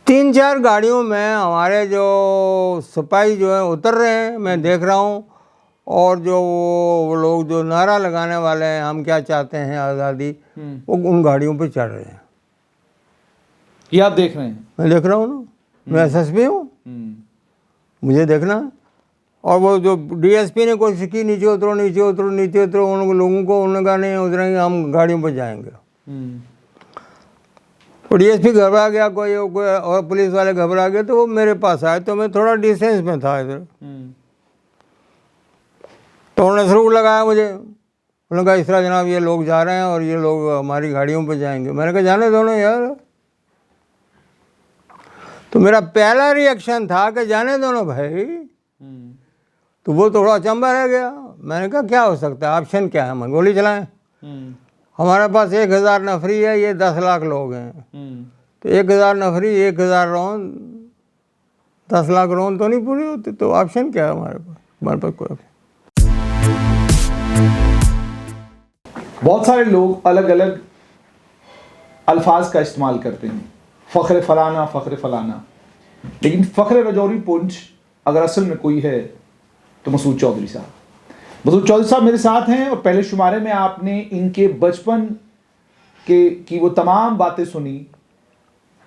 3-4 गाड़ियों में हमारे जो सिपाही जो है उतर रहे हैं, मैं देख रहा हूँ। और जो वो लोग जो नारा लगाने वाले हैं, हम क्या चाहते हैं आज़ादी, वो उन गाड़ियों पे चढ़ रहे हैं। ये आप देख रहे हैं? मैं देख रहा हूँ ना, मैं एसएसपी हूँ, मुझे देखना है। और वो जो डीएसपी ने कोशिश की नीचे उतरो नीचे उतरो नीचे उतरो, उन लोगों को उन्होंने कहा नहीं उतरेंगे, हम गाड़ियों पर जाएंगे। तो डीएसपी घबरा गया, कोई और पुलिस वाले घबरा गए, तो वो मेरे पास आए। तो मैं थोड़ा डिस्टेंस में था इधर, तो उन्होंने सरूर लगाया मुझे। उन्होंने कहा इस तरह जनाब ये लोग जा रहे हैं और ये लोग हमारी गाड़ियों पर जाएंगे। मैंने कहा जाने दो ना यार। तो मेरा पहला रिएक्शन था कि जाने दो ना भाई। तो वो थोड़ा अचंभा रह गया। मैंने कहा क्या हो सकता है, ऑप्शन क्या है, हम गोली चलाएं? हमारे पास 1000 नफरी है, ये 10 लाख लोग हैं। तो 1000 नफरी, 1000 राउंड, 10 लाख राउंड तो नहीं पूरी होती। तो ऑप्शन क्या है हमारे पास कोई ऑप्शन। बहुत सारे लोग अलग अलग अल्फाज का इस्तेमाल करते हैं, फ़ख्र फलाना, फ़ख्र फलाना, लेकिन फ़ख्र रजौरी पुंछ अगर असल में कोई है तो मसूद चौधरी साहब। मसूद चौधरी साहब मेरे साथ हैं और पहले शुमारे में आपने इनके बचपन की वो तमाम बातें सुनी,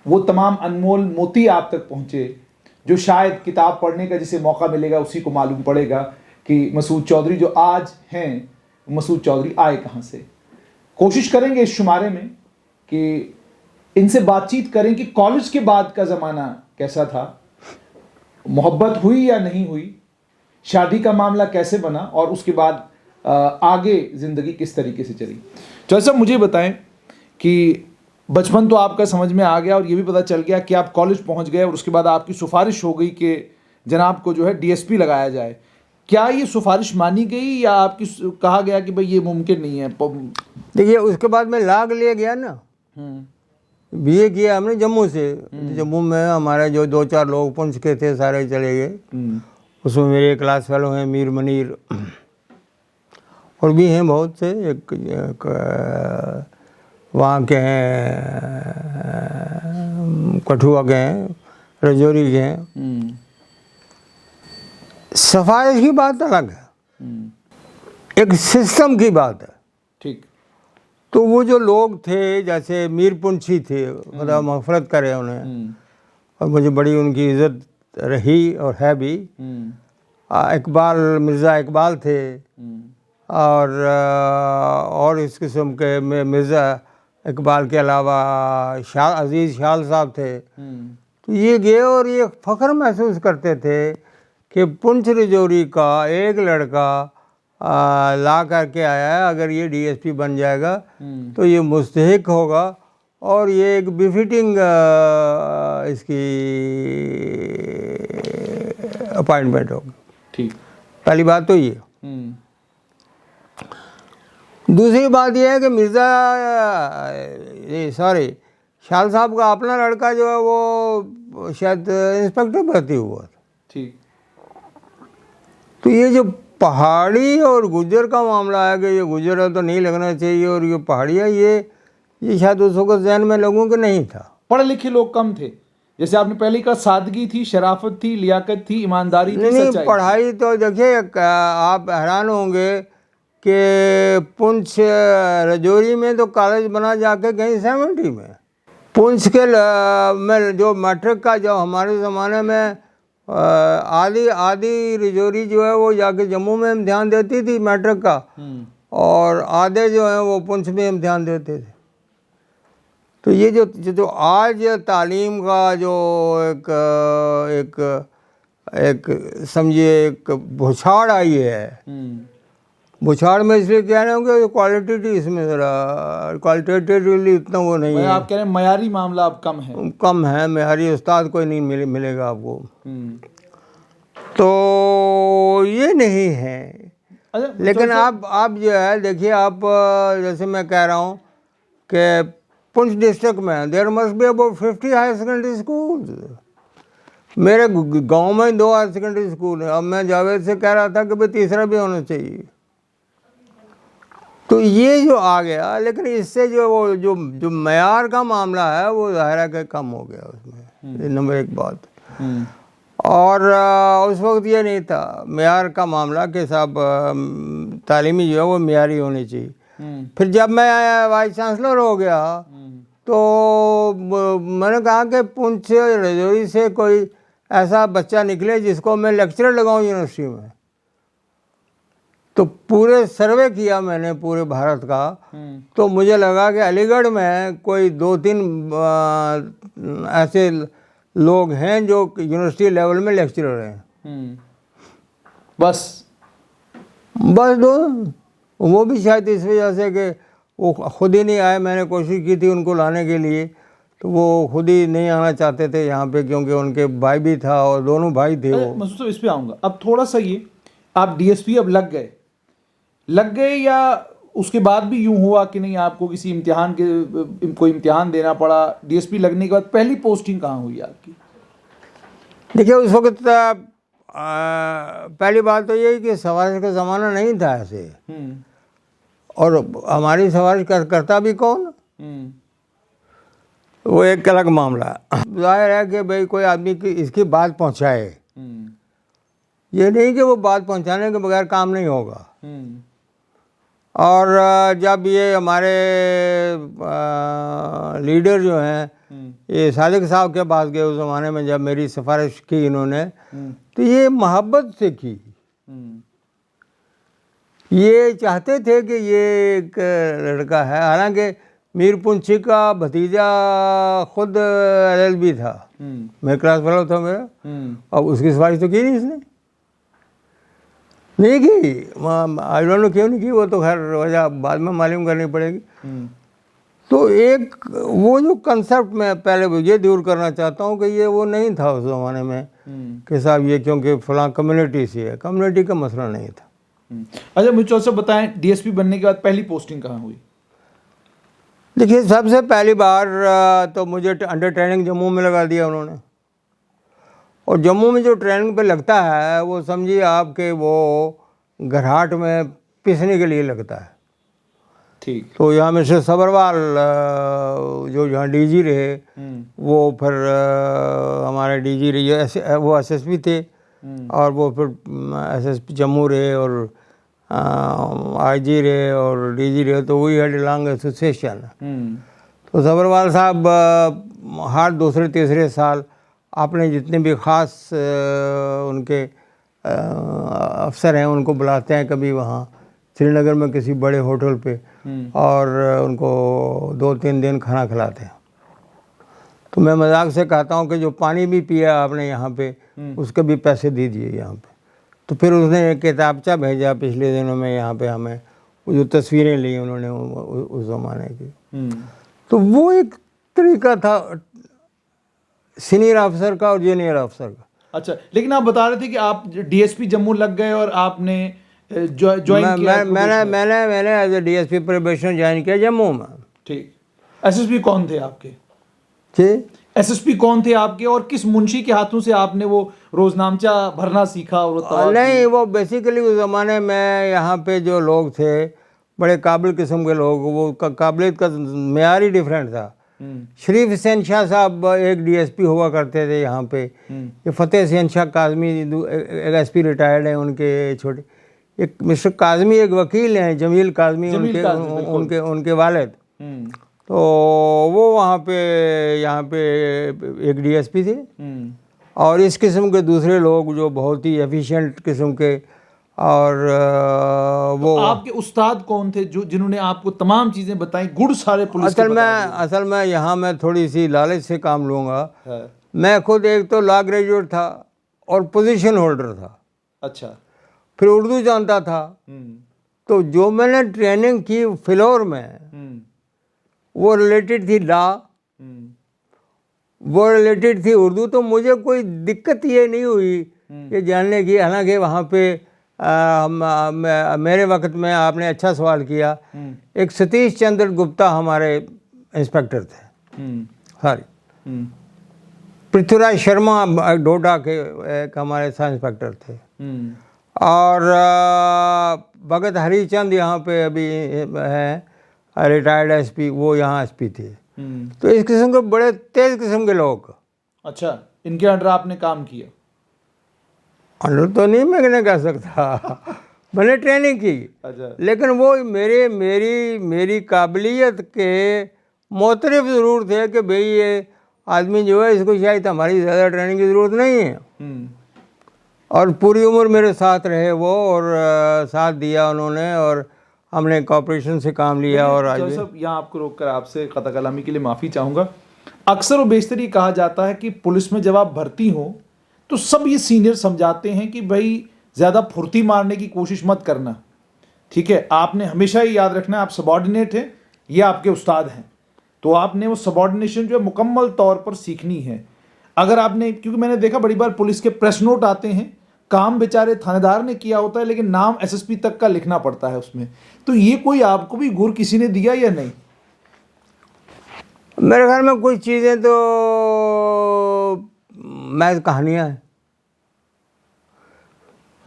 वो तमाम अनमोल मोती आप तक पहुंचे, जो शायद किताब पढ़ने का जिसे मौका मिलेगा उसी को मालूम पड़ेगा कि मसूद चौधरी जो आज हैं, मसूद चौधरी आए कहाँ से। कोशिश करेंगे इस शुमारे में कि इनसे बातचीत करें कि कॉलेज के बाद का ज़माना कैसा था, मोहब्बत हुई या नहीं हुई, शादी का मामला कैसे बना और उसके बाद आगे ज़िंदगी किस तरीके से चली। चौधरी साहब मुझे बताएं कि बचपन तो आपका समझ में आ गया और ये भी पता चल गया कि आप कॉलेज पहुंच गए और उसके बाद आपकी सिफारिश हो गई कि जनाब को जो है डीएसपी लगाया जाए। क्या ये सिफारिश मानी गई या आपकी कहा गया कि भाई ये मुमकिन नहीं है? देखिए उसके बाद मैं लाग लिया गया ना, बीए किया हमने जम्मू से। जम्मू में हमारे जो 2-4 लोग पुंछ के थे सारे चले गए। उसमें मेरे क्लास फेलो हैं मीर मनीर, और भी हैं बहुत से, एक वहाँ के हैं, कठुआ के हैं, रजौरी के हैं। सफाई की बात अलग है, एक सिस्टम की बात है। ठीक। तो वो जो लोग थे जैसे मीर पुंछी थे, खुदा मग़फ़िरत करे उन्हें, और मुझे बड़ी उनकी इज़्ज़त रही और है भी। इकबाल, मिर्ज़ा इकबाल थे, और इस किस्म के मिर्ज़ा इकबाल के अलावा अज़ीज़ शाल साहब थे। तो ये गए और ये फ़ख्र महसूस करते थे कि पुंछ रजौरी का एक लड़का ला करके आया है, अगर ये डीएसपी बन जाएगा तो ये मुस्तहिक होगा और ये एक बिफिटिंग इसकी अपॉइंटमेंट होगी। ठीक। पहली बात तो ये। दूसरी बात यह है कि मिर्ज़ा शाल साहब का अपना लड़का जो है वो शायद इंस्पेक्टर भर्ती हुआ था। ठीक। तो ये जो पहाड़ी और गुजर का मामला है कि ये गुजर है तो नहीं लगना चाहिए, और ये पहाड़ी है, ये शायद उस वक्त जहन में लोगों के नहीं था। पढ़े लिखे लोग कम थे, जैसे आपने पहले कहा, सादगी थी, शराफत थी, लियाकत थी, ईमानदारी थी, नहीं पढ़ाई तो देखिए आप हैरान होंगे कि पुंछ रजौरी में तो कॉलेज बना जाके कहीं 70 में। पुंछ के में जो मैट्रिक का जो हमारे ज़माने में आधी रजौरी जो है वो जाके जम्मू में इम्तिहान देती थी मैट्रिक का, और आधे जो है वो पुंछ में इम्तिहान देते थे। तो ये जो आज तालीम का जो एक समझिए एक भुछाड़ आई है, भुछाड़ में इसलिए कह रहे होंगे क्वालिटेटिव, इसमें ज़रा क्वालिटेटिवली इतना वो नहीं है। आप कह रहे हैं मयारी मामला अब कम है, मयारी उस्ताद कोई नहीं मिलेगा आपको। तो ये नहीं है। लेकिन आप जो है देखिए, आप जैसे मैं कह रहा हूँ कि पुंछ डिस्ट्रिक्ट में there must be about 50 higher secondary school. मेरे गांव में 2 हायर सेकेंडरी स्कूल है। अब मैं जावेद से कह रहा था कि भाई तीसरा भी होना चाहिए। तो ये जो आ गया, लेकिन इससे जो वो जो मयार का मामला है वो ज़ाहिर है कि कम हो गया उसमें, ये नंबर एक बात। और उस वक्त ये नहीं था मयार का मामला कि साहब तालीमी जो है वो मयारी होनी चाहिए। फिर जब मैं वाइस चांसलर हो गया तो मैंने कहा कि पुंछ रजौरी से कोई ऐसा बच्चा निकले जिसको मैं लेक्चरर लगाऊं यूनिवर्सिटी में। तो पूरे सर्वे किया मैंने पूरे भारत का, तो मुझे लगा कि अलीगढ़ में कोई 2-3 ऐसे लोग हैं जो यूनिवर्सिटी लेवल में लेक्चरर हैं। बस 2, वो भी शायद इस वजह से कि वो खुद ही नहीं आए। मैंने कोशिश की थी उनको लाने के लिए, तो वो खुद ही नहीं आना चाहते थे यहाँ पे, क्योंकि उनके भाई भी था और दोनों भाई थे वो। मसूद साहब इस पे आऊँगा। अब थोड़ा सा ये, आप डीएसपी अब लग गए या उसके बाद भी यूं हुआ कि नहीं आपको किसी इम्तिहान के कोई इम्तिहान देना पड़ा? डीएसपी लगने के बाद पहली पोस्टिंग कहाँ हुई आपकी? देखिए उस वक्त पहली बात तो यही कि सवारिश का ज़माना नहीं था ऐसे, और हमारी सवारिश करता भी कौन, वो एक अलग मामला। जाहिर है कि भाई कोई आदमी की इसकी बात पहुंचाए, ये नहीं कि वो बात पहुंचाने के बगैर काम नहीं होगा। और जब ये हमारे लीडर जो हैं ये सादिक साहब के पास गए उस ज़माने में, जब मेरी सिफारिश की इन्होंने, तो ये मोहब्बत से की। ये चाहते थे कि ये एक लड़का है, हालांकि मीर पुंछी का भतीजा खुद LLB था, मेरे क्लास फेलो था मेरा, अब उसकी सिफारिश तो की नहीं इसने, नहीं की। आई डोंट नो क्यों नहीं की, वो तो खैर वजह बाद में मालूम करनी पड़ेगी। तो एक वो जो कंसेप्ट मैं पहले ये दूर करना चाहता हूँ कि ये वो नहीं था उस ज़माने में कि साहब ये क्योंकि फलां कम्युनिटी से है, कम्युनिटी का मसला नहीं था। अच्छा मुझे थोड़ा सा बताएं, डीएसपी बनने के बाद पहली पोस्टिंग कहाँ हुई? देखिए सबसे पहली बार तो मुझे अंडर ट्रेनिंग जम्मू में लगा दिया उन्होंने, और जम्मू में जो ट्रेनिंग पे लगता है वो समझिए आपके वो घराट में पिसने के लिए लगता है। ठीक। तो यहाँ मिस्टर सबरवाल जो यहाँ डीजी रहे, वो फिर हमारे डीजी रहे, वो एसएसपी थे, और वो फिर एसएसपी जम्मू रहे, और आईजी रहे और डीजी रहे, तो वही हैड लॉन्ग एसोसिएशन। तो सबरवाल साहब हर दूसरे तीसरे साल आपने जितने भी ख़ास उनके अफसर हैं उनको बुलाते हैं कभी वहाँ श्रीनगर में किसी बड़े होटल पे, और उनको 2-3 दिन खाना खिलाते हैं। तो मैं मजाक से कहता हूँ कि जो पानी भी पिया आपने यहाँ पे उसके भी पैसे दीजिए यहाँ पे। तो फिर उसने एक किताबचा भेजा पिछले दिनों में यहाँ पे हमें, वो जो तस्वीरें ली उन्होंने उस ज़माने की। तो वो एक तरीका था सीनियर अफसर का और जूनियर अफसर का। अच्छा, लेकिन आप बता रहे थे कि आप डीएसपी जम्मू लग गए और आपने ज्वाइन किया। मैंने as a DSP probationer join किया जम्मू में। ठीक। एसएसपी कौन थे आपके? जी, एसएसपी कौन थे आपके, और किस मुंशी के हाथों से आपने वो रोजनामचा भरना सीखा? और नहीं, वो बेसिकली उस ज़माने में यहाँ पे जो लोग थे बड़े काबिल किस्म के लोग, वो काबिलियत का मेयार ही डिफरेंट था। शरीफ हुसैन शाह साहब एक डीएसपी हुआ करते थे यहाँ पे, ये फतेह हुसैन शाह काजमी एक एसपी रिटायर्ड हैं उनके छोटे, एक मिस्टर काजमी एक वकील हैं जमील काजमी, उनके वालिद। तो वो वहाँ पे यहाँ पे एक डीएसपी थे, और इस किस्म के दूसरे लोग जो बहुत ही एफिशिएंट किस्म के। और वो तो आपके उस्ताद कौन थे जो जिन्होंने आपको तमाम चीज़ें बताई, गुड़ सारे पुलिस असल में यहाँ मैं थोड़ी सी लालच से काम लूँगा। मैं खुद एक तो लॉ ग्रेजुएट था और पोजीशन होल्डर था। अच्छा। फिर उर्दू जानता था। तो जो मैंने ट्रेनिंग की फिलौर में वो रिलेटेड थी लॉ, वो रिलेटेड थी उर्दू। तो मुझे कोई दिक्कत ये नहीं हुई कि जानने की, हालांकि वहाँ पे मेरे वक्त में आपने अच्छा सवाल किया, एक सतीश चंद्र गुप्ता हमारे इंस्पेक्टर थे, सॉरी पृथ्वीराज शर्मा डोडा के एक हमारे सब इंस्पेक्टर थे, और भगत हरिचंद यहाँ पे अभी हैं, रिटायर्ड एसपी, वो यहाँ एसपी थे। तो इस किस्म के बड़े तेज किस्म के लोग। अच्छा, इनके अंडर आपने काम किया? अंडर तो नहीं मैं कह सकता, मैंने ट्रेनिंग की। अच्छा। लेकिन वो मेरी काबिलियत के मोतरफ ज़रूर थे कि भाई ये आदमी जो है इसको शायद हमारी ज़्यादा ट्रेनिंग की ज़रूरत नहीं है। और पूरी उम्र मेरे साथ रहे वो, और साथ दिया उन्होंने, और हमने कॉपरेशन से काम लिया। और आज भी सब यहाँ आपको रोककर आपसे कता कलामी के लिए माफ़ी चाहूँगा। अक्सर और बेशतर ये कहा जाता है कि पुलिस में जब आप भर्ती हो तो सब ये सीनियर समझाते हैं कि भाई ज़्यादा फुर्ती मारने की कोशिश मत करना, ठीक है। आपने हमेशा ही याद रखना है आप सबॉर्डिनेट हैं, ये आपके उस्ताद हैं, तो आपने वो सबॉर्डिनेशन जो है मुकम्मल तौर पर सीखनी है। अगर आपने, क्योंकि मैंने देखा बड़ी बार पुलिस के प्रेस नोट आते हैं, काम बेचारे थानेदार ने किया होता है लेकिन नाम एसएसपी तक का लिखना पड़ता है उसमें। तो ये कोई आपको भी गुर किसी ने दिया या नहीं? मेरे ख्याल में कुछ चीज़ें तो महज कहानियाँ हैं।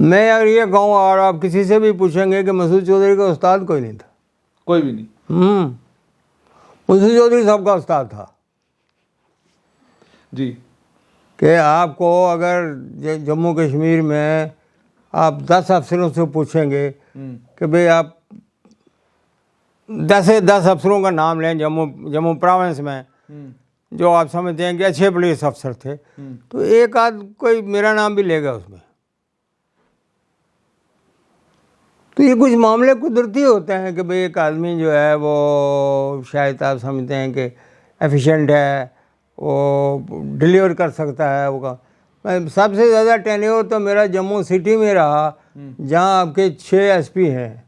मैं अगर ये कहूँ, और आप किसी से भी पूछेंगे कि मसूद चौधरी का उस्ताद कोई नहीं था। कोई भी नहीं? मसूद चौधरी सबका उस्ताद था जी। कि आपको अगर जम्मू कश्मीर में आप 10 अफसरों से पूछेंगे कि भाई आप 10 से 10 अफसरों का नाम लें जम्मू प्रोविंस में जो आप समझते हैं कि अच्छे पुलिस अफसर थे, तो एक आध कोई मेरा नाम भी लेगा उसमें। तो ये कुछ मामले कुदरती होते हैं कि भाई एक आदमी जो है वो शायद आप समझते हैं कि एफिशिएंट है, वो डिलीवर कर सकता है वो का। मैं सबसे ज़्यादा टेन्योर तो मेरा जम्मू सिटी में रहा, जहाँ आपके 6 एसपी हैं।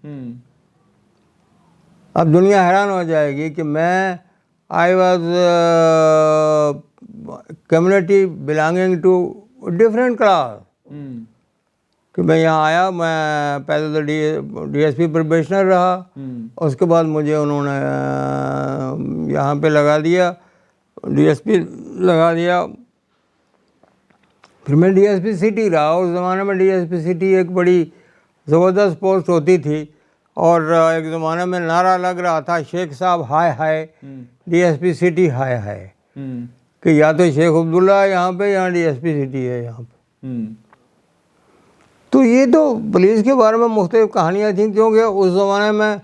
अब दुनिया हैरान हो जाएगी कि मैं I was community belonging to different class, कि मैं यहाँ आया, मैं पहले तो डीएसपी प्रोबेशनर रहा, उसके बाद मुझे उन्होंने यहाँ पे लगा दिया, डीएसपी लगा दिया, फिर मैं डीएसपी सिटी रहा। उस ज़माने में डीएसपी सिटी एक बड़ी ज़बरदस्त पोस्ट होती थी, और एक ज़माने में नारा लग रहा था शेख साहब हाय हाय, डीएसपी सिटी हाय हाय, कि या तो शेख अब्दुल्ला यहाँ पे या डीएसपी सिटी है यहाँ पे। तो ये तो पुलिस के बारे में मुख्तलिफ कहानियाँ थीं, क्योंकि उस ज़माने में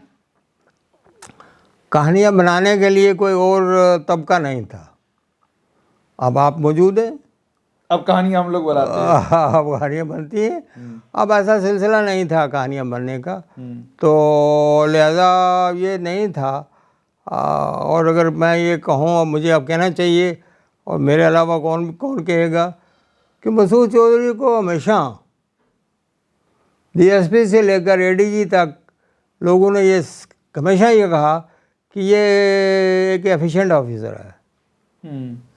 कहानियाँ बनाने के लिए कोई और तबका नहीं था। अब आप मौजूद हैं, अब कहानियाँ हम लोग बनाते हैं। अब कहानियाँ बनती हैं। अब ऐसा सिलसिला नहीं था कहानियाँ बनने का, तो लिहाजा ये नहीं था। और अगर मैं ये कहूँ, अब मुझे अब कहना चाहिए, और मेरे अलावा कौन कहेगा, कि मसूद चौधरी को हमेशा डीएसपी से लेकर एडीजी तक लोगों ने ये हमेशा ये कहा कि ये एक एफिशिएंट ऑफिसर है,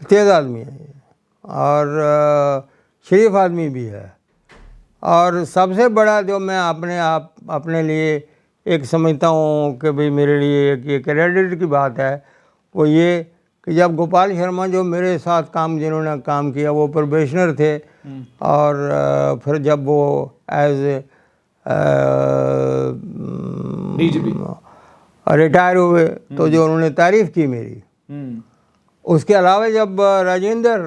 तेज़ आदमी है, और शरीफ आदमी भी है। और सबसे बड़ा जो मैं अपने लिए एक समझता हूँ कि भाई मेरे लिए एक क्रेडिट की बात है, वो ये कि जब गोपाल शर्मा जो मेरे साथ जिन्होंने काम किया, वो प्रोबेशनर थे, और फिर जब वो एज डीजीपी रिटायर हुए तो जो उन्होंने तारीफ़ की मेरी, उसके अलावा जब Rajendra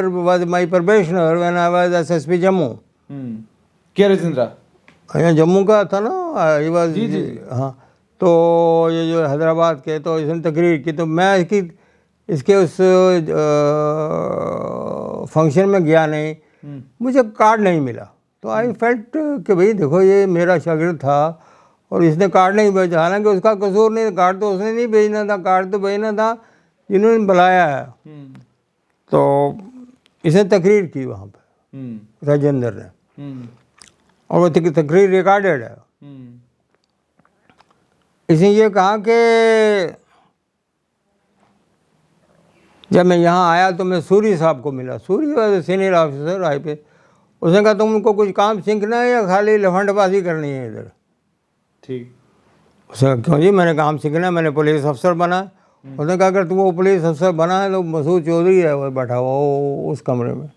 was my probationer when I was SSP Jammu. क्या राजेंद्र? यहाँ जम्मू का था ना, ये वाज। हाँ, तो ये जो हैदराबाद के, तो इसने तकरीर की, तो मैं इसके उस फंक्शन में गया नहीं, मुझे कार्ड नहीं मिला। तो आई फेल्ट कि भाई देखो ये मेरा शागिर्द था और इसने कार्ड नहीं भेजा, हालांकि उसका कसूर नहीं, कार्ड तो उसने नहीं भेजना था, कार्ड तो भेजना था जिन्होंने बुलाया है। तो इसने तकरीर की वहाँ पे राजेंद्र ने, और वो तकरीर रिकॉर्डेड है। इसने ये कहा कि जब मैं यहाँ आया तो मैं सूरी साहब को मिला, सूरी वाज सीनियर ऑफिसर आई पे। उसने कहा तुमको कुछ काम सीखना है या खाली लफंडबाजी करनी है इधर? ठीक। उसने कहा क्यों जी, मैंने काम सीखना है, मैंने पुलिस अफसर बना। उसने कहा अगर तुम वो पुलिस अफसर बना है तो मसूद चौधरी है वो बैठा हुआ वो उस कमरे में।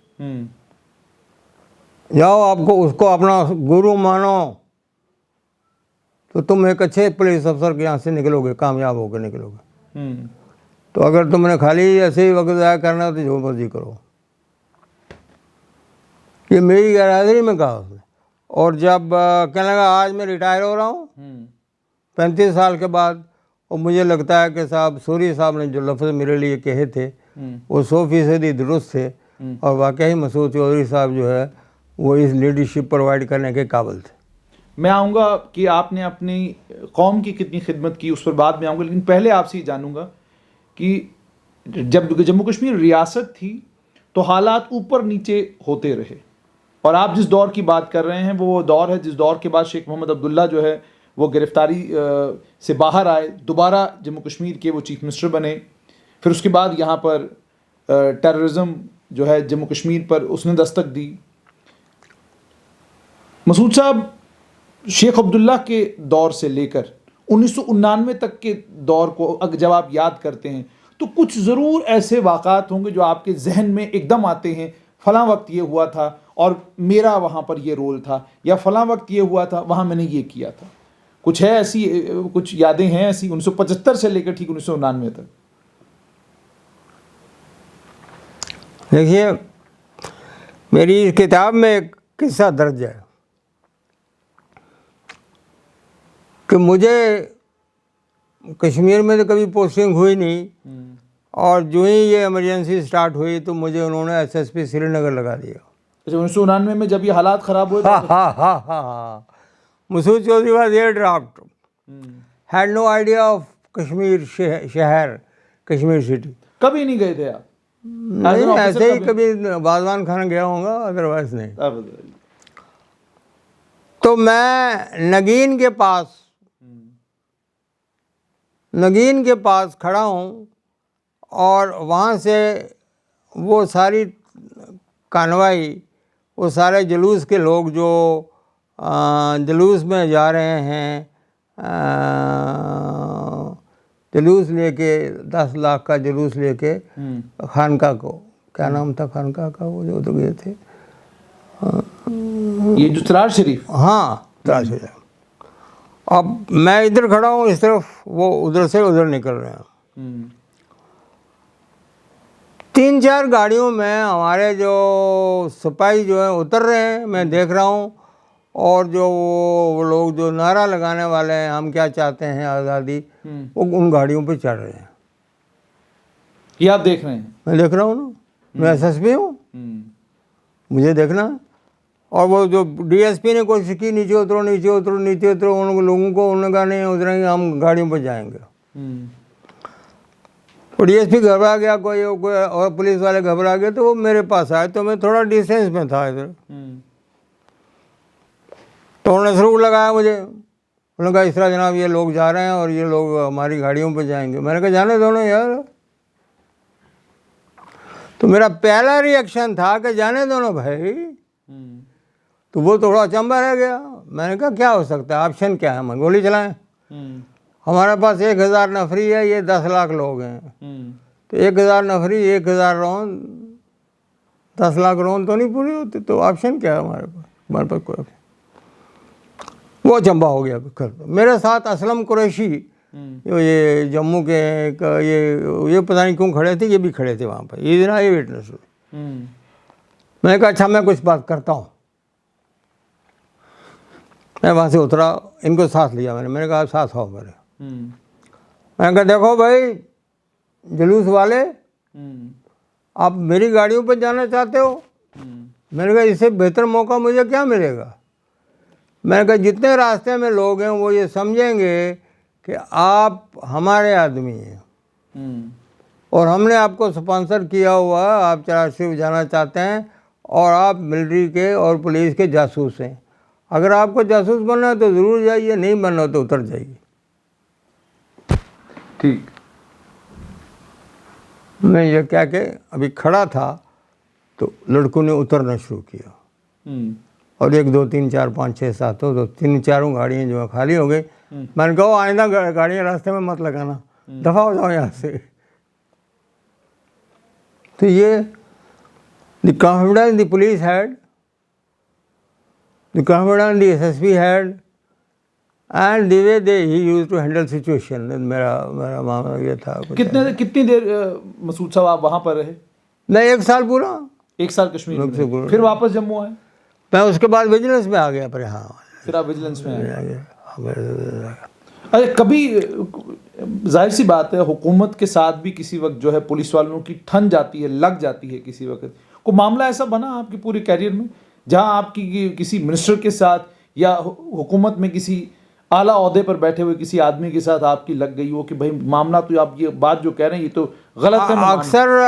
जाओ, आपको उसको अपना गुरु मानो तो तुम एक अच्छे पुलिस अफसर के यहाँ से निकलोगे, कामयाब होकर निकलोगे। तो अगर तुमने खाली ऐसे ही वक्त ज़ाया करना है तो जो मर्जी करो। ये मेरी गैरहाजिरी में कहा उसने। और जब कहने लगा आज मैं रिटायर हो रहा हूँ 35 साल के बाद, और मुझे लगता है कि साहब सूरी साहब ने जो लफ्ज़ मेरे लिए कहे थे वो 100% दुरुस्त थे, और वाकई मसूद चौधरी साहब जो है वो इस लीडरशिप प्रोवाइड करने के काबिल थे। मैं आऊँगा कि आपने अपनी कौम की कितनी खिदमत की, उस पर बाद में आऊँगा, लेकिन पहले आपसे ही जानूँगा कि जब जम्मू कश्मीर रियासत थी तो हालात ऊपर नीचे होते रहे, और आप जिस दौर की बात कर रहे हैं वो दौर है जिस दौर के बाद शेख मोहम्मद अब्दुल्ला जो है वो गिरफ्तारी से बाहर आए, दोबारा जम्मू कश्मीर के वो चीफ मिनिस्टर बने, फिर उसके बाद यहाँ पर टेररिज्म जो है जम्मू कश्मीर पर उसने दस्तक दी। मसूद साहब, शेख अब्दुल्ला के दौर से लेकर 1999 तक के दौर को जब आप याद करते हैं तो कुछ ज़रूर ऐसे वाक़ात होंगे जो आपके जहन में एकदम आते हैं, फ़लाँ वक्त ये हुआ था और मेरा वहाँ पर ये रोल था, या फ़लाँ वक्त ये हुआ था वहाँ मैंने ये किया था। कुछ है ऐसी, कुछ यादें हैं ऐसी 1975 से लेकर ठीक 1999 तक? देखिए, मेरी इस किताब में एक किस्सा दर्ज है कि मुझे कश्मीर में तो कभी पोस्टिंग हुई नहीं, और जो ही ये इमरजेंसी स्टार्ट हुई तो मुझे उन्होंने एसएसपी श्रीनगर लगा दिया। अच्छा, 1999 में जब ये हालात ख़राब हुए? हाँ। Masood Chaudhary was air draft, had no idea of Kashmir शहर, कश्मीर सिटी। कभी नहीं गए थे आप? नहीं, ऐसे ही कभी बाजवान खाना गया होगा, अदरवाइज नहीं। तो मैं नगीन के पास खड़ा हूँ, और वहाँ से वो सारी कानवाई, वो सारे जुलूस के लोग जो जुलूस में जा रहे हैं, जुलूस लेके 10 लाख का जुलूस लेके खानका को, क्या नाम था खानका का वो जो तो गए थे, ये जो तरार शरीफ? हाँ, तरार शरीफ। अब मैं इधर खड़ा हूँ इस तरफ, वो उधर से उधर निकल रहे हैं। 3-4 गाड़ियों में हमारे जो सिपाही जो है उतर रहे हैं, मैं देख रहा हूँ, और जो वो लोग जो नारा लगाने वाले हैं हम क्या चाहते हैं आज़ादी, वो उन गाड़ियों पे चढ़ रहे हैं। ये आप देख रहे हैं? मैं देख रहा हूँ ना, मैं एसएसपी हूँ, मुझे देखना है। और वो जो डीएसपी ने कोशिश की नीचे उतरो नीचे उतरो नीचे उतरो, उन लोगों को उन्होंने कहा नहीं उतरेंगे, हम गाड़ियों पर जाएंगे। तो डीएसपी घबरा गया, कोई और पुलिस वाले घबरा गए, तो वो मेरे पास आए, तो मैं थोड़ा डिस्टेंस में था इधर। तो उन्होंने सरूर लगाया मुझे, उन्होंने कहा इस तरह जनाब ये लोग जा रहे हैं और ये लोग हमारी गाड़ियों पर जाएंगे। मैंने कहा जाने दो ना यार। तो मेरा पहला रिएक्शन था कि जाने दो ना भाई। तो वो थोड़ा अचंभा रह गया। मैंने कहा क्या हो सकता है, ऑप्शन क्या है, हम गोली चलाएं? हमारे पास 1000 नफरी है, ये 10 लाख लोग हैं, तो 1000 नफरी 1000 रौंद 10 लाख रौंद तो नहीं पूरी होती, तो ऑप्शन क्या है हमारे पास कोई ऑप्शन। वो अचंभा हो गया। फिर मेरे साथ असलम कुरैशी जो ये जम्मू के ये पता नहीं क्यों खड़े थे, ये भी खड़े थे वहाँ पर, ये ना ये विटनेस हुए। मैंने कहा अच्छा मैं कुछ बात करता हूँ। मैं वहाँ से उतरा, इनको साथ लिया मैंने कहा आप साथ आओ मेरे। मैंने कहा देखो भाई जुलूस वाले, आप मेरी गाड़ियों पर जाना चाहते हो? मैंने कहा इससे बेहतर मौका मुझे क्या मिलेगा। मैंने कहा जितने रास्ते में लोग हैं वो ये समझेंगे कि आप हमारे आदमी हैं और हमने आपको स्पॉन्सर किया हुआ, आप चराशरीफ जाना चाहते हैं और आप मिलिट्री के और पुलिस के जासूस हैं। अगर आपको जासूस बनना है तो ज़रूर जाइए, नहीं बनना तो उतर जाइए। ठीक। मैं ये क्या के अभी खड़ा था तो लड़कों ने उतरना शुरू किया, और 1 2 3 4 5 6 7 तो 3-4 गाड़ियाँ जो है खाली हो गई। मैंने कहा आइंदा गाड़ियाँ रास्ते में मत लगाना, दफ़ा हो जाओ यहाँ से। तो ये the confidence the police had the confidence the SSP had and the way he used to handle situation. मेरा मामला ये था। कितनी देर मसूद साहब आप वहाँ पर रहे? मैं 1 साल पूरा। 1 साल कश्मीर में रहे। फिर वापस जम्मू आए? मैं उसके बाद विजिलेंस में आ गया। पर हाँ, फिर आप विजिलेंस में आ गए। गया। अरे कभी जाहिर सी बात है हुकूमत के साथ भी किसी वक्त जो है पुलिस वालों की ठन जाती है, लग जाती है किसी वक्त। कोई मामला ऐसा बना आपकी पूरी कैरियर में जहां आपकी किसी मिनिस्टर के साथ या हुकूमत में किसी आला ओहदे पर बैठे हुए किसी आदमी के साथ आपकी लग गई हो कि भाई मामला तो आप ये बात जो कह रहे हैं ये तो गलत है?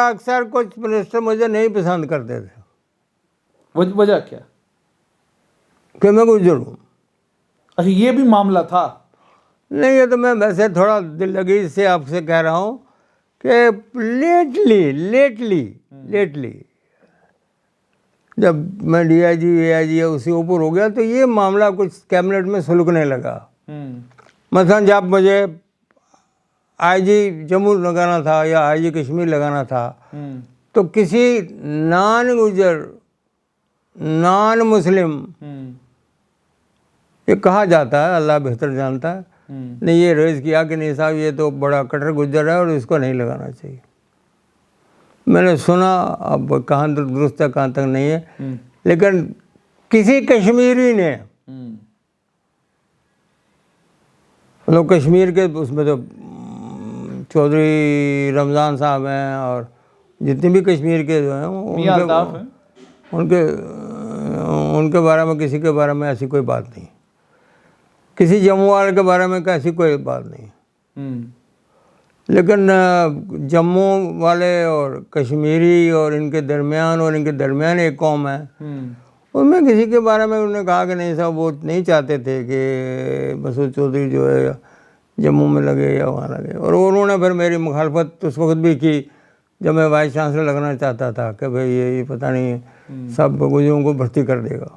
अक्सर कुछ मिनिस्टर मुझे नहीं पसंद करते थे। वजह क्या? कि मैं गुजर हूँ। अच्छा, ये भी मामला था? नहीं, ये तो मैं वैसे थोड़ा दिल लगी से आपसे कह रहा हूँ कि लेटली जब मैं DIG AIG उसी ऊपर हो गया तो ये मामला कुछ कैबिनेट में सुलगने लगा। मसलन जब मुझे IG जम्मू लगाना था या IG कश्मीर लगाना था तो किसी नॉन गुजर नॉन मुस्लिम, ये कहा जाता है, अल्लाह बेहतर जानता है, ने ये रेज किया कि नहीं साहब ये तो बड़ा कट्टर गुजर है और इसको नहीं लगाना चाहिए। मैंने सुना, अब कहाँ तक दुरुस्त है कहाँ तक नहीं है, लेकिन किसी कश्मीरी ने, मतलब कश्मीर के उसमें तो चौधरी रमज़ान साहब हैं और जितने भी कश्मीर के जो हैं उनके बारे में, किसी के बारे में ऐसी कोई बात नहीं, किसी जम्मू वाले के बारे में ऐसी कोई बात नहीं। लेकिन जम्मू वाले और कश्मीरी और इनके दरमियान एक कौम है, उनमें किसी के बारे में उन्होंने कहा कि नहीं साहब वो नहीं चाहते थे कि मसूद चौधरी जो है जम्मू में लगे या वहाँ लगे। और उन्होंने फिर मेरी मुखालफत उस वक्त भी की जब मैं वाइस चांसलर लगना चाहता था कि भाई ये पता नहीं सब गुजरों को भर्ती कर देगा।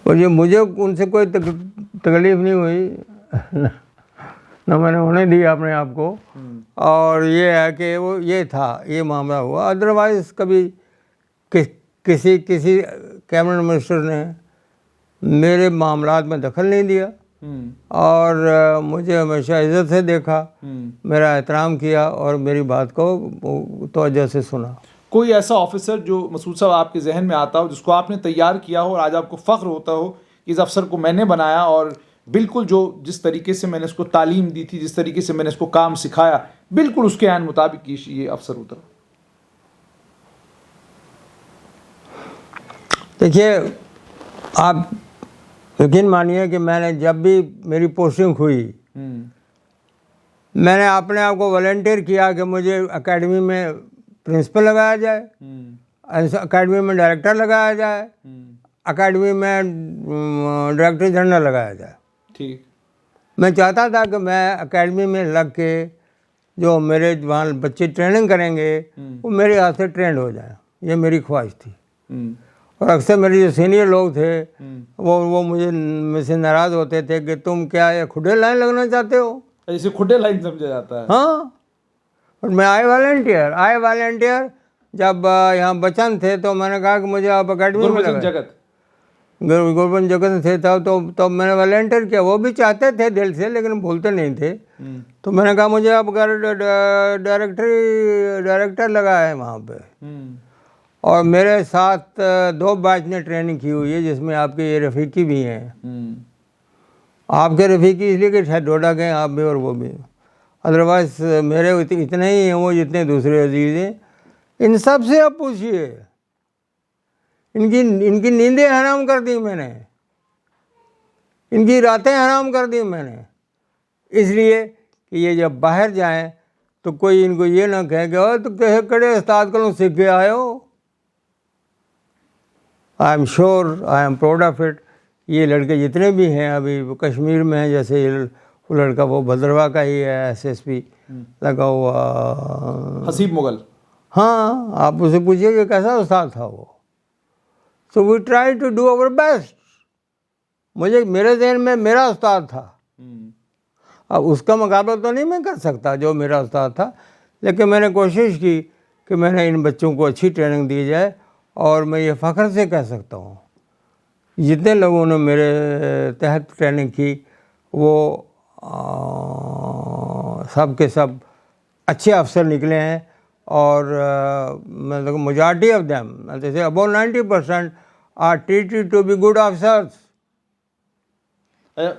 और ये मुझे उनसे कोई तकलीफ़ नहीं हुई ना मैंने उन्हें दी अपने आप को। और ये है कि वो ये था, ये मामला हुआ। अदरवाइज़ कभी किसी कैबिनेट मिनिस्टर ने मेरे मामलात में दखल नहीं दिया और मुझे हमेशा इज़्ज़त से देखा, मेरा एहतराम किया और मेरी बात को तवज्जो से सुना। कोई ऐसा ऑफिसर जो मसूद साहब आपके जहन में आता हो जिसको आपने तैयार किया हो और आज आपको फ़ख्र होता हो कि इस अफसर को मैंने बनाया और बिल्कुल जिस तरीके से मैंने इसको तालीम दी थी, जिस तरीके से मैंने इसको काम सिखाया, बिल्कुल उसके आन मुताबिक ये अफसर उतरा? देखिए, आप यकीन मानिए कि मैंने जब भी मेरी पोस्टिंग हुई मैंने अपने आप को वॉलंटियर किया कि मुझे एकेडमी में प्रिंसिपल लगाया जाए, एकेडमी में डायरेक्टर लगाया जाए, एकेडमी में डायरेक्टर जनरल लगाया जाए। ठीक, मैं चाहता था कि मैं एकेडमी में लग के जो मेरे वहाँ बच्चे ट्रेनिंग करेंगे वो मेरे हाथ से ट्रेंड हो जाए, ये मेरी ख्वाहिश थी। और अक्सर मेरे जो सीनियर लोग थे वो मुझसे नाराज़ होते थे कि तुम क्या ये खुडे लाइन लगना चाहते हो? ऐसे खुडे लाइन समझा जाता है। हाँ, और मैं आई वॉलंटियर जब यहाँ बचन थे तो मैंने कहा कि मुझे आप अकेडमी में गुरबचन जगत थे तो मैंने वॉलंटियर किया। वो भी चाहते थे दिल से लेकिन बोलते नहीं थे। तो मैंने कहा मुझे आप डायरेक्टर लगा है वहाँ पे। और मेरे साथ 2 बैच ने ट्रेनिंग की हुई है जिसमें आपके ये रफ़ीकी भी हैं। आपके रफ़ीकी इसलिए कि शायद डोडा गए आप भी और वो भी, अदरवाइज़ मेरे इतने ही हैं वो जितने दूसरे अजीज़ हैं। इन सब से आप पूछिए, इनकी नींदें हराम कर दी मैंने, इनकी रातें हराम कर दी मैंने, इसलिए कि ये जब बाहर जाएं तो कोई इनको ये ना कहे कि तो कहे कड़े उस्ताद को सीख के आए हो। I am sure, I am proud of it. ये लड़के जितने भी हैं अभी वो कश्मीर में हैं, जैसे वो लड़का वो भद्रवा का ही है SSP लगा हुआ, हसीब मुगल। हाँ, आप उसे पूछिए कि कैसा उस्ताद था वो। So we try to do our best. मेरे ज़हन में मेरा उस्ताद था, अब उसका मुकाबला तो नहीं मैं कर सकता जो मेरा उस्ताद था, लेकिन मैंने कोशिश की कि मैंने इन बच्चों को अच्छी ट्रेनिंग दी जाए और मैं ये फ़ख्र से कह सकता हूँ, जितने लोगों ने मेरे तहत ट्रेनिंग की वो सब के सब अच्छे अफसर निकले हैं। और मतलब मेजॉरिटी ऑफ देम, जैसे about 90% are treated to be good officers.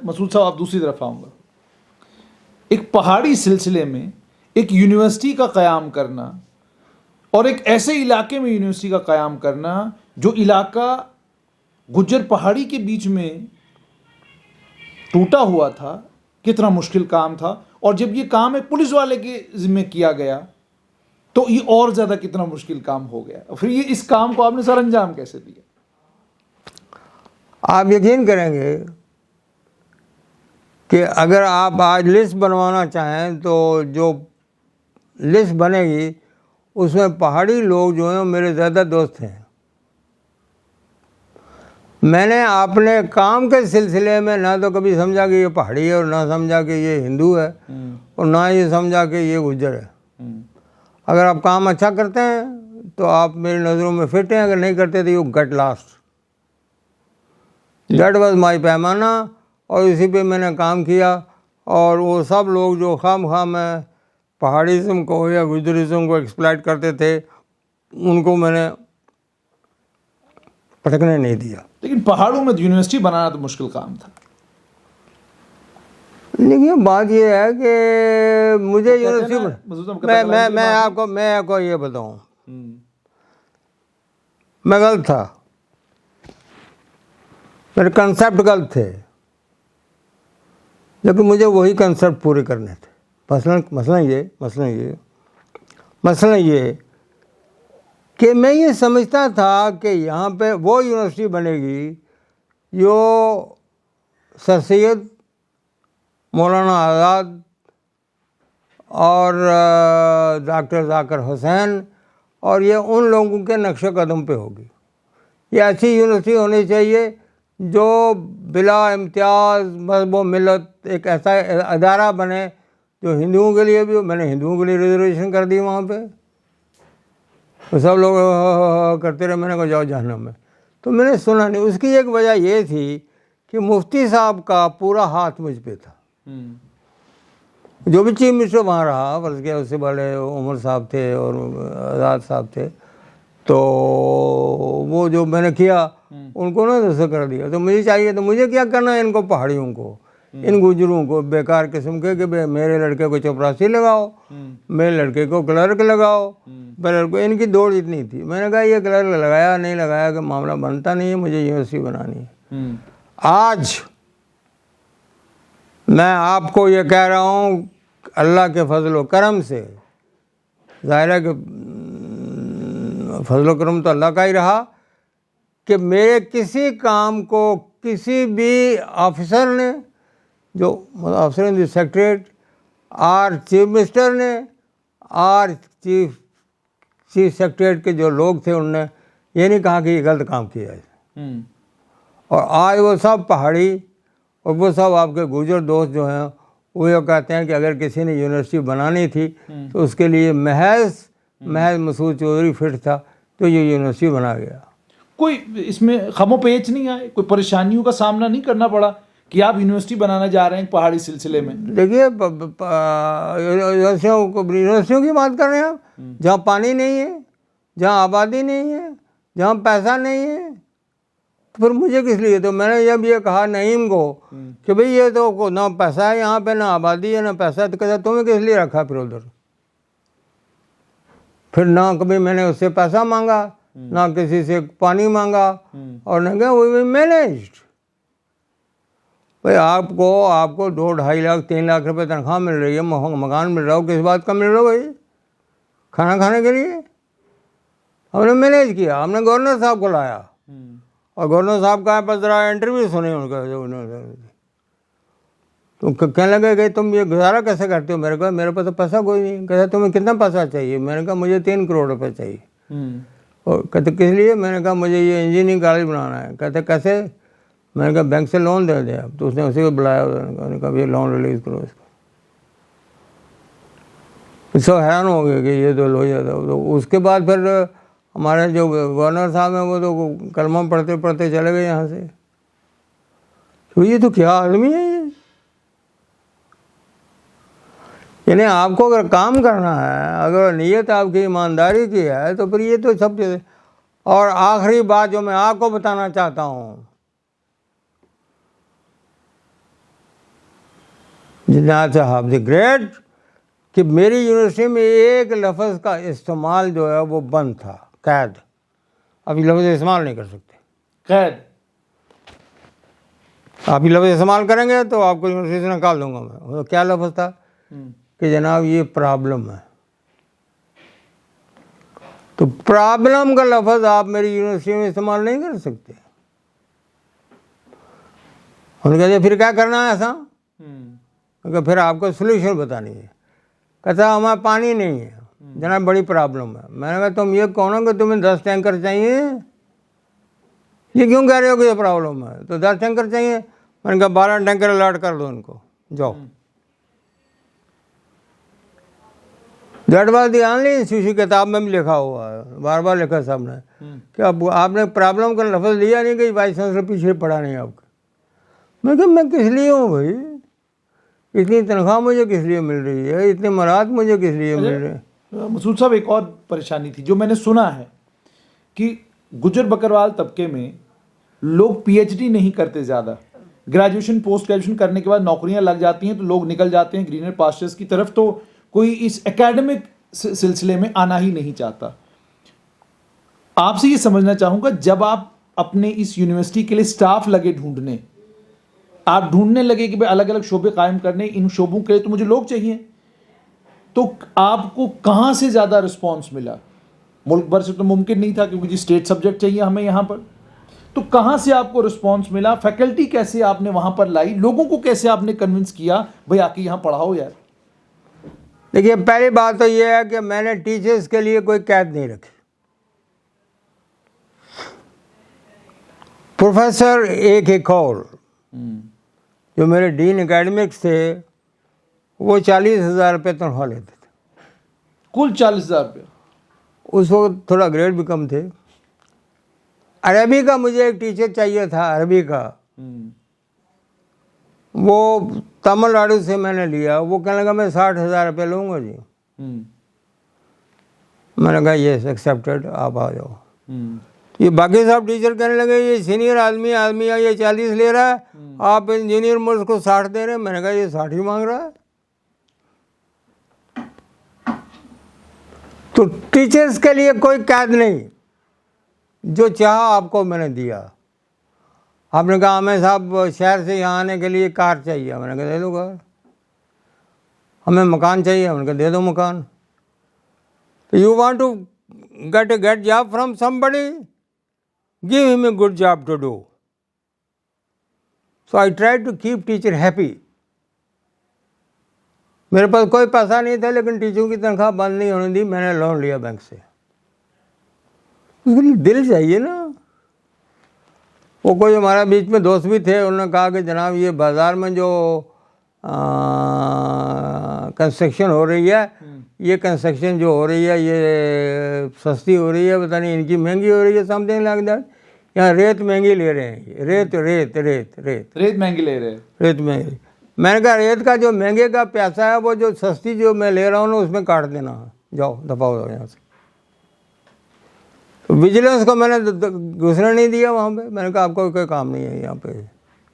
Masood साहब, आप दूसरी तरफ आऊँगा। एक पहाड़ी सिलसिले में एक यूनिवर्सिटी का क़याम करना और एक ऐसे इलाके में यूनिवर्सिटी का क़याम करना जो इलाका गुज्जर पहाड़ी के बीच में टूटा हुआ था, कितना मुश्किल काम था। और जब ये काम एक पुलिस वाले के ज़िम्मे किया गया तो ये और ज़्यादा कितना मुश्किल काम हो गया। फिर ये इस काम को आपने सर अंजाम कैसे दिया? आप यकीन करेंगे कि अगर आप आज लिस्ट बनवाना चाहें तो जो लिस्ट बनेगी उसमें पहाड़ी लोग जो हैं मेरे ज़्यादा दोस्त हैं। मैंने अपने काम के सिलसिले में ना तो कभी समझा कि ये पहाड़ी है और ना समझा कि ये हिंदू है और ना ये समझा कि ये गुज्जर है। अगर आप काम अच्छा करते हैं तो आप मेरी नज़रों में फिट हैं, अगर नहीं करते तो you get lost. That was my पैमाना और इसी पे मैंने काम किया। और वो सब लोग जो खाम में पहाड़ीज़म को या गुजरिज़म को एक्सप्लॉइट करते थे उनको मैंने भटकने नहीं दिया। लेकिन पहाड़ों में यूनिवर्सिटी बनाना तो मुश्किल काम था। लेकिन बात ये है कि मुझे यूनिवर्सिटी मैं आपको ये बताऊं, मैं गलत था, मेरे कंसेप्ट गलत थे, लेकिन मुझे वही कंसेप्ट पूरे करने थे। मसला ये कि मैं ये समझता था कि यहाँ पे वो यूनिवर्सिटी बनेगी जो सर सैयद मौलाना आज़ाद और डॉक्टर ज़ाकिर हुसैन और ये उन लोगों के नक्शे कदम पे होगी। ये ऐसी यूनिवर्सिटी होनी चाहिए जो बिला इम्तियाज़ मज़हब व मिलत एक ऐसा अदारा बने जो हिंदुओं के लिए भी हो। मैंने हिंदुओं के लिए रिजर्वेशन कर दी वहाँ पे, तो सब लोग करते रहे। मैंने कहा जाओ जहन्नम में। तो मैंने सुना नहीं। उसकी एक वजह ये थी कि मुफ्ती साहब का पूरा हाथ मुझ पे था। जो भी चीफ मिनिस्टर वहाँ रहा, फर्ज किया उससे बड़े उमर साहब थे और आज़ाद साहब थे, तो वो जो मैंने किया उनको ना दूसरा कर दिया। तो मुझे चाहिए, तो मुझे क्या करना है इनको पहाड़ियों को, इन गुजरों को बेकार किस्म के कि मेरे लड़के को चपरासी लगाओ, मेरे लड़के को क्लर्क लगाओ, मेरे लड़के, इनकी दौड़ इतनी थी। मैंने कहा ये क्लर्क लगाया नहीं लगाया कि मामला बनता नहीं है, मुझे यूनिवर्सिटी बनानी है। आज मैं आपको ये कह रहा हूँ अल्लाह के फजल व करम से, ज़ाहिर है कि फजल व करम तो अल्लाह का ही रहा, कि मेरे किसी काम को किसी भी ऑफिसर ने, जो ऑफिसर इन द सेक्रेटरीट और चीफ मिनिस्टर ने और चीफ सेक्रेटरीट के जो लोग थे उनने ये नहीं कहा कि ये गलत काम किया है। और आज वो सब पहाड़ी और वो सब आपके गुजर दोस्त जो हैं वो ये कहते हैं कि अगर किसी ने यूनिवर्सिटी बनानी थी तो उसके लिए महज मसूद चौधरी फिट था, तो ये यूनिवर्सिटी बना गया। कोई इसमें खमोपेच नहीं आए, कोई परेशानियों का सामना नहीं करना पड़ा कि आप यूनिवर्सिटी बनाने जा रहे हैं पहाड़ी सिलसिले में? देखिए यूनिवर्सिटियों की बात कर रहे हैं आप, जहाँ पानी नहीं है, जहाँ आबादी नहीं है, जहाँ पैसा नहीं है, तो फिर मुझे किस लिए? तो मैंने जब ये कहा नईम को कि भाई ये तो ना पैसा है यहाँ पे, ना आबादी है, ना पैसा है, तो कहता तुम्हें किस लिए रखा फिर उधर? फिर ना कभी मैंने उससे पैसा मांगा, ना किसी से पानी मांगा, और ना क्या वो मैनेज्ड। भाई आपको 2-2.5 लाख 3 लाख रुपए तनख्वाह मिल रही है, मकान मिल रहा हो, किस बात का मिल रहा हो भाई? खाना खाने के लिए। हमने मैनेज किया, हमने गवर्नर साहब को लाया और गवर्नर साहब का बस ज़रा इंटरव्यू सुने उनका, जो उन्होंने तो कहने लगे कि तुम ये गुजारा कैसे करते हो? मेरे को मेरे पास तो पैसा कोई नहीं। कहते तुम्हें कितना पैसा चाहिए? मैंने कहा मुझे 3 करोड़ रुपए चाहिए। और कहते किस लिए? मैंने कहा मुझे ये इंजीनियरिंग कॉलेज बनाना है। कहते कैसे? मैंने कहा बैंक से लोन दे दे आप। तो उसने उसी को बुलाया, उन्होंने कहा ये लोन रिलीज़ करो इसको। सब हैरान हो गए कि ये तो लो जाता। तो उसके बाद फिर हमारे जो गवर्नर साहब हैं वो तो कलमा पढ़ते पढ़ते चले गए यहाँ से। तो ये तो क्या आदमी है ये। यानी आपको अगर काम करना है, अगर नीयत आपकी ईमानदारी की है, तो फिर ये तो सब चीज़ें। और आखिरी बात जो मैं आपको बताना चाहता हूँ, जिन्ना साहब द ग्रेट, कि मेरी यूनिवर्सिटी में एक लफ्ज़ का इस्तेमाल जो है वो बंद था, कैद। अब ये लफ्ज़ इस्तेमाल नहीं कर सकते। कैद? आप ये लफ्ज़ इस्तेमाल करेंगे तो आपको यूनिवर्सिटी से निकाल दूंगा मैं। वो क्या लफ्ज़ था कि जनाब ये प्रॉब्लम है। तो प्रॉब्लम का लफ्ज़ आप मेरी यूनिवर्सिटी में इस्तेमाल नहीं कर सकते। उन्होंने कहते फिर क्या करना है ऐसा, क्योंकि फिर आपको सोल्यूशन बतानी है। कहता हमारे पानी नहीं है जनाब, बड़ी प्रॉब्लम है। मैंने कहा तुम ये कहो ना कि तुम्हें 10 टैंकर चाहिए, ये क्यों कह रहे हो कि ये प्रॉब्लम है? तो 10 टैंकर चाहिए। मैंने कहा 12 टैंकर अलॉट कर दो इनको, जाओ। That was the only issue. किताब में भी लिखा हुआ है, बार बार लिखा साहब ने, कि अब आपने प्रॉब्लम का लफ्ज़ लिया नहीं कि वाइस चांसलर पीछे पड़ा नहीं आपका। मैं कहा मैं किस लिए हूँ भाई, इतनी तनख्वाह मुझे किस लिए मिल रही है, इतने मराद मुझे किस लिए मिल रहे हैं। मसूद साहब, एक और परेशानी थी जो मैंने सुना है कि गुजर बकरवाल तबके में लोग पीएचडी नहीं करते, ज़्यादा ग्रेजुएशन पोस्ट ग्रेजुएशन करने के बाद नौकरियां लग जाती हैं तो लोग निकल जाते हैं ग्रीनर पास्चर्स की तरफ, तो कोई इस एकेडमिक सिलसिले में आना ही नहीं चाहता। आपसे ये समझना चाहूँगा, जब आप अपने इस यूनिवर्सिटी के लिए स्टाफ लगे ढूंढने, आप ढूंढने लगे कि भाई अलग अलग शोबे कायम करने, इन शोबों के लिए तो मुझे लोग चाहिए, तो आपको कहाँ से ज़्यादा रिस्पॉन्स मिला? मुल्क भर से तो मुमकिन नहीं था क्योंकि जी स्टेट सब्जेक्ट चाहिए हमें यहाँ पर, तो कहाँ से आपको रिस्पॉन्स मिला? फैकल्टी कैसे आपने वहाँ पर लाई? लोगों को कैसे आपने कन्विंस किया भाई आके यहाँ पढ़ाओ यार? देखिए, पहली बात तो ये है कि मैंने टीचर्स के लिए कोई कैद नहीं रखी। प्रोफेसर एक और जो मेरे डीन एकेडमिक्स थे, वो 40,000 रुपये तनख्वाह लेते थे। कुल 40,000 रुपये? उस वक्त थोड़ा ग्रेड भी कम थे। अरबी का मुझे एक टीचर चाहिए था, अरबी का, वो तमिलनाडु से मैंने लिया। वो कहने लगा मैं 60,000 रुपये लूँगा जी। मैंने कहा येस एक्सेप्टेड, आप आ जाओ। ये बाकी साहब टीचर कहने लगे ये सीनियर आदमी है, ये 40 ले रहा है, आप इंजीनियर में उसको 60 दे रहे हैं। मैंने कहा ये 60 ही मांग रहा है। तो टीचर्स के लिए कोई कैद नहीं, जो चाहा आपको मैंने दिया। आपने कहा हमें साहब शहर से यहाँ आने के लिए कार चाहिए, मैंने कहा दे दो कार। हमें मकान चाहिए, मैंने कहा दे दो मकान। तो you want to get job from somebody, give him a good job to do. So I try to keep teacher happy. मेरे पास कोई पैसा नहीं था, लेकिन टीचरों की तनख्वाह बंद नहीं होने दी। मैंने लोन लिया बैंक से। उसके लिए दिल चाहिए ना। वो कोई हमारा बीच में दोस्त भी थे, उन्होंने कहा कि जनाब ये बाज़ार में जो कंस्ट्रक्शन हो रही है, ये कंस्ट्रक्शन जो हो रही है ये सस्ती हो रही है, पता नहीं इनकी महंगी हो रही है, समथिंग लाइक दैट। यहाँ रेत महंगी ले रहे हैं, रेत रेत रेत रेत रेत महंगी ले रहे हैं, रेत महंगी। मैंने कहा रेत का जो महंगे का पैसा है वो जो सस्ती जो मैं ले रहा हूँ ना उसमें काट देना, जाओ दफा हो जाओ यहाँ से। तो विजिलेंस को मैंने घुसने नहीं दिया वहाँ पे। मैंने कहा आपको कोई काम नहीं है यहाँ पे,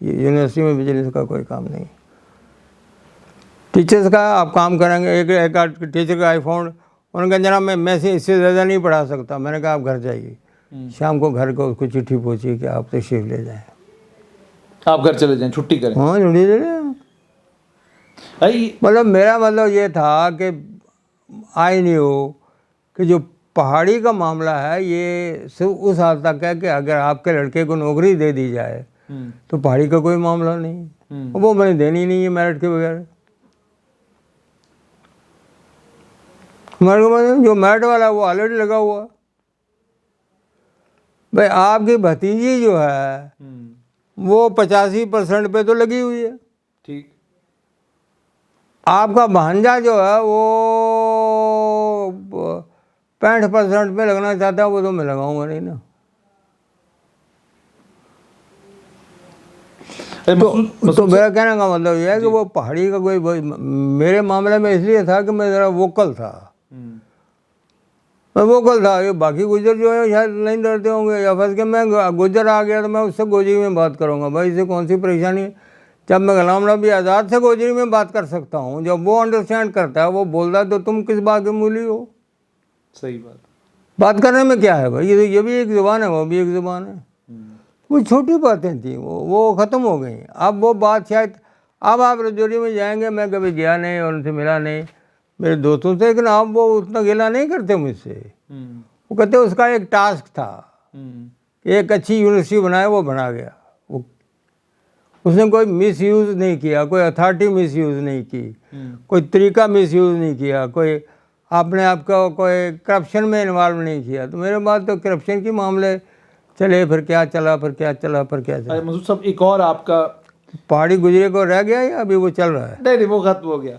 ये यूनिवर्सिटी में विजिलेंस का कोई काम नहीं। टीचर्स का आप काम करेंगे। एक टीचर का आई फाउंड, उन्होंने कहा जनाब मैं से इससे ज़्यादा नहीं पढ़ा सकता। मैंने कहा आप घर जाइए, शाम को घर को उसको चिट्ठी पहुँची कि आप तशरीफ ले जाएँ, आप घर चले जाएँ, छुट्टी करें। हाँ छुट्टी ले लें। मतलब मेरा मतलब ये था कि आई न्यू कि जो पहाड़ी का मामला है ये सिर्फ उस हद तक है कि अगर आपके लड़के को नौकरी दे दी जाए तो पहाड़ी का कोई मामला नहीं। वो मैंने देनी नहीं है मेरिट के बगैर। जो मेरिट वाला है वो ऑलरेडी लगा हुआ। भाई आपकी भतीजी जो है वो 85% पे तो लगी हुई है। ठीक। आपका भांजा जो है वो 65% पे लगना चाहता हूँ वो तो मैं लगाऊंगा नहीं ना। तो मेरा कहने का मतलब यह है कि वो पहाड़ी का मेरे मामले में इसलिए था कि मैं ज़रा वोकल था, मैं वोकल था। ये बाकी गुजर जो है शायद नहीं डरते होंगे, या फंस के मैं गुजर आ गया तो मैं उससे गोजरी में बात करूँगा, भाई इसे कौन सी परेशानी है। जब मैं गुलाम नबी आज़ाद से गोजरी में बात कर सकता हूँ, जब वो अंडरस्टैंड करता है, वो बोलता है, तो तुम किस बात के मूली हो। सही बात करने में क्या है भाई, ये भी एक ज़ुबान है, वो भी एक ज़ुबान है। वो छोटी बातें थी, वो ख़त्म हो गई। अब वो बात शायद, अब आप रजौरी में जाएंगे, मैं कभी गया नहीं और उनसे मिला नहीं, मेरे दोस्तों से, लेकिन अब वो उतना गिला नहीं करते मुझसे। वो कहते उसका एक टास्क था, एक अच्छी यूनिवर्सिटी बनाए, वो बना गया। वो उसने कोई मिस यूज़ नहीं किया, कोई अथॉरिटी मिस यूज़ नहीं की, कोई तरीका मिस यूज़ नहीं किया, कोई अपने आप का कोई करप्शन में इन्वॉल्व नहीं किया। तो मेरे बाद तो करप्शन के मामले चले, फिर क्या चला, फिर क्या चला, फिर क्या चला। मसूद साहब, एक और आपका पहाड़ी गुजरे को रह गया या अभी वो चल रहा है? नहीं, वो खत्म हो गया।